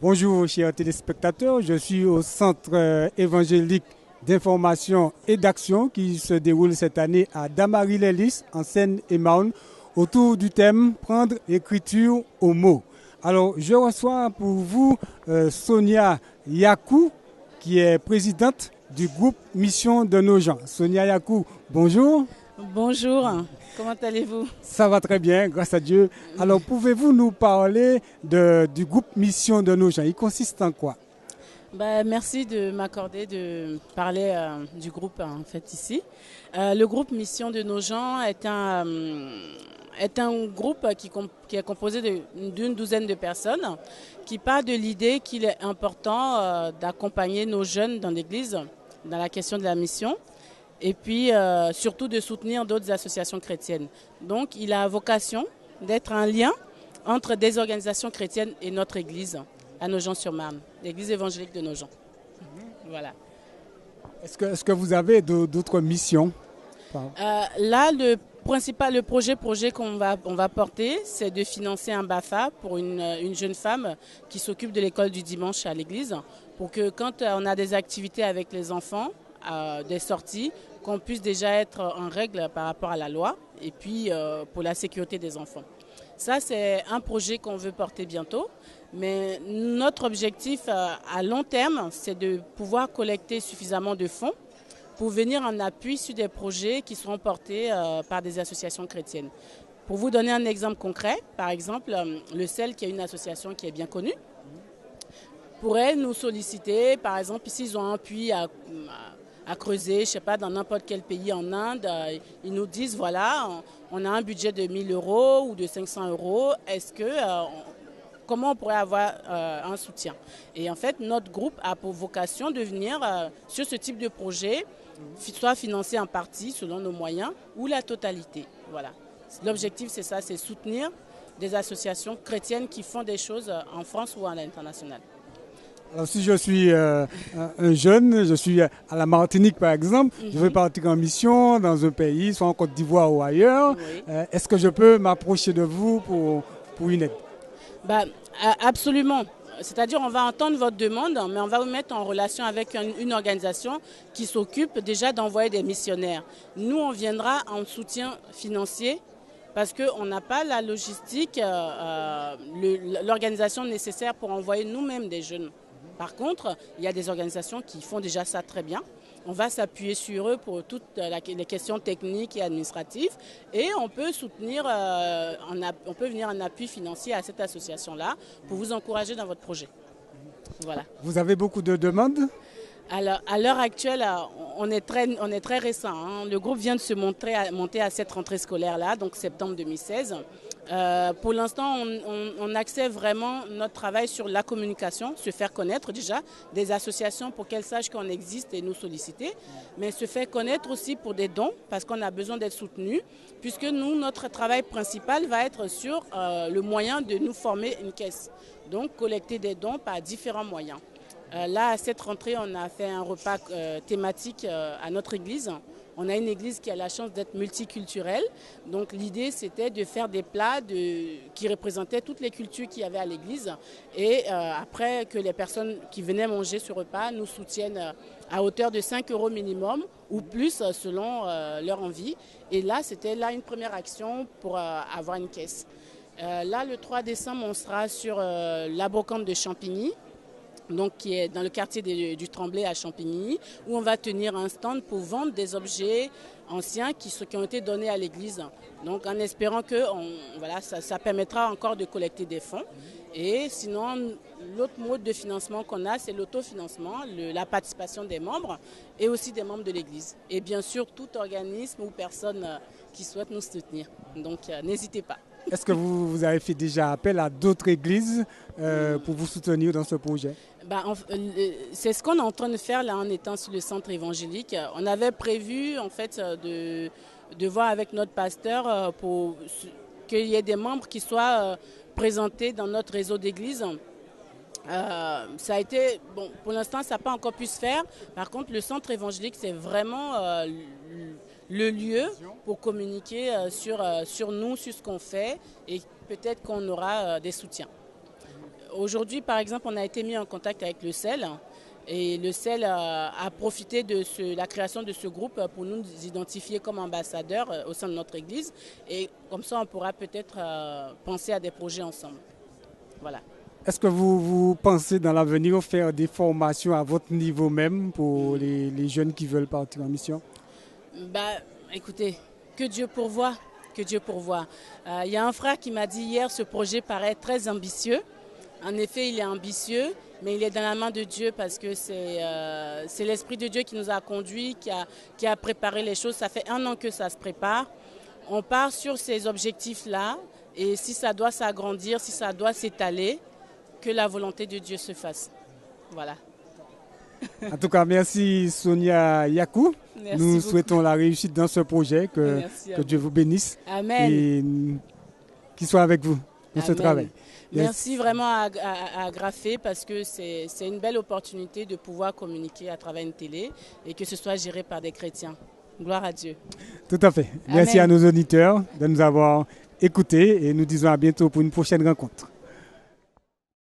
Bonjour chers téléspectateurs, je suis au centre évangélique d'information et d'action qui se déroule cette année à Damary-les-Lys en Seine-et-Marne autour du thème Prendre l'écriture au mot. Alors je reçois pour vous Sonia Yakou qui est présidente du groupe Mission de nos gens. Sonia Yakou, bonjour. Bonjour, comment allez-vous? Ça va très bien, grâce à Dieu. Alors, pouvez-vous nous parler du groupe Mission de nos gens? Il consiste en quoi? Merci de m'accorder de parler du groupe en fait ici. Le groupe Mission de nos gens est un groupe qui est composé d'une douzaine de personnes qui part de l'idée qu'il est important d'accompagner nos jeunes dans l'Église, dans la question de la mission. Et puis surtout de soutenir d'autres associations chrétiennes. Donc il a vocation d'être un lien entre des organisations chrétiennes et notre église à Nogent-sur-Marne, l'église évangélique de Nogent. Voilà. Est-ce que vous avez d'autres missions? Là, le projet qu'on va porter, c'est de financer un BAFA pour une jeune femme qui s'occupe de l'école du dimanche à l'église, pour que quand on a des activités avec les enfants, des sorties, qu'on puisse déjà être en règle par rapport à la loi et puis pour la sécurité des enfants. Ça, c'est un projet qu'on veut porter bientôt, mais notre objectif à long terme, c'est de pouvoir collecter suffisamment de fonds pour venir en appui sur des projets qui seront portés par des associations chrétiennes. Pour vous donner un exemple concret, par exemple, le CEL, qui est une association qui est bien connue, pourrait nous solliciter, par exemple, ici ils ont un puits à creuser, je ne sais pas, dans n'importe quel pays en Inde. Ils nous disent, voilà, on a un budget de 1 000 € ou de 500 €. Comment on pourrait avoir un soutien? Et en fait, notre groupe a pour vocation de venir sur ce type de projet, soit financé en partie selon nos moyens ou la totalité. Voilà. L'objectif, c'est ça, c'est soutenir des associations chrétiennes qui font des choses en France ou à l'international. Alors si je suis un jeune, je suis à la Martinique par exemple, je veux partir en mission dans un pays, soit en Côte d'Ivoire ou ailleurs, est-ce que je peux m'approcher de vous pour une aide? Absolument. C'est-à-dire on va entendre votre demande, mais on va vous mettre en relation avec une organisation qui s'occupe déjà d'envoyer des missionnaires. Nous, on viendra en soutien financier parce qu'on n'a pas la logistique, l'organisation nécessaire pour envoyer nous-mêmes des jeunes. Par contre, il y a des organisations qui font déjà ça très bien. On va s'appuyer sur eux pour toutes les questions techniques et administratives et on peut soutenir, on peut venir en appui financier à cette association-là pour vous encourager dans votre projet. Voilà. Vous avez beaucoup de demandes? Alors, à l'heure actuelle, on est très récent. Hein. Le groupe vient de se monter à cette rentrée scolaire-là, donc septembre 2016. Pour l'instant, on accède vraiment notre travail sur la communication, se faire connaître déjà des associations pour qu'elles sachent qu'on existe et nous solliciter, mais se faire connaître aussi pour des dons parce qu'on a besoin d'être soutenus, puisque nous, notre travail principal va être sur le moyen de nous former une caisse, donc collecter des dons par différents moyens. Là, à cette rentrée, on a fait un repas thématique à notre église. On a une église qui a la chance d'être multiculturelle. Donc l'idée, c'était de faire des plats qui représentaient toutes les cultures qu'il y avait à l'église. Et après que les personnes qui venaient manger ce repas nous soutiennent à hauteur de 5 € minimum ou plus selon leur envie. Et là, c'était une première action pour avoir une caisse. Là, le 3 décembre, on sera sur la brocante de Champigny, donc qui est dans le quartier du Tremblay à Champigny, où on va tenir un stand pour vendre des objets anciens qui ont été donnés à l'église. Donc en espérant que ça permettra encore de collecter des fonds. Et sinon, l'autre mode de financement qu'on a, c'est l'autofinancement, la participation des membres et aussi des membres de l'église. Et bien sûr, tout organisme ou personne qui souhaite nous soutenir. Donc n'hésitez pas. Est-ce que vous avez fait déjà appel à d'autres églises pour vous soutenir dans ce projet? C'est ce qu'on est en train de faire là en étant sur le centre évangélique. On avait prévu en fait de voir avec notre pasteur pour qu'il y ait des membres qui soient présentés dans notre réseau d'églises. Ça a été, pour l'instant ça n'a pas encore pu se faire. Par contre, le centre évangélique, c'est vraiment le lieu pour communiquer sur nous, sur ce qu'on fait et peut-être qu'on aura des soutiens. Aujourd'hui, par exemple, on a été mis en contact avec le CEL. Et le CEL a profité de la création de ce groupe pour nous identifier comme ambassadeurs au sein de notre église. Et comme ça, on pourra peut-être penser à des projets ensemble. Voilà. Est-ce que vous pensez dans l'avenir faire des formations à votre niveau même pour les jeunes qui veulent partir en mission? Écoutez, que Dieu pourvoie. Que Dieu pourvoie. Il y a un frère qui m'a dit hier, ce projet paraît très ambitieux. En effet, il est ambitieux, mais il est dans la main de Dieu parce que c'est l'Esprit de Dieu qui nous a conduits, qui a préparé les choses. Ça fait 1 an que ça se prépare. On part sur ces objectifs-là et si ça doit s'agrandir, si ça doit s'étaler, que la volonté de Dieu se fasse. Voilà. En tout cas, merci Sonia Yakou. Nous souhaitons la réussite dans ce projet, que Dieu vous bénisse. Amen. Et qu'il soit avec vous dans ce travail. Merci vraiment à Grafé parce que c'est une belle opportunité de pouvoir communiquer à travers une télé et que ce soit géré par des chrétiens. Gloire à Dieu. Tout à fait. Merci à nos auditeurs de nous avoir écoutés et nous disons à bientôt pour une prochaine rencontre.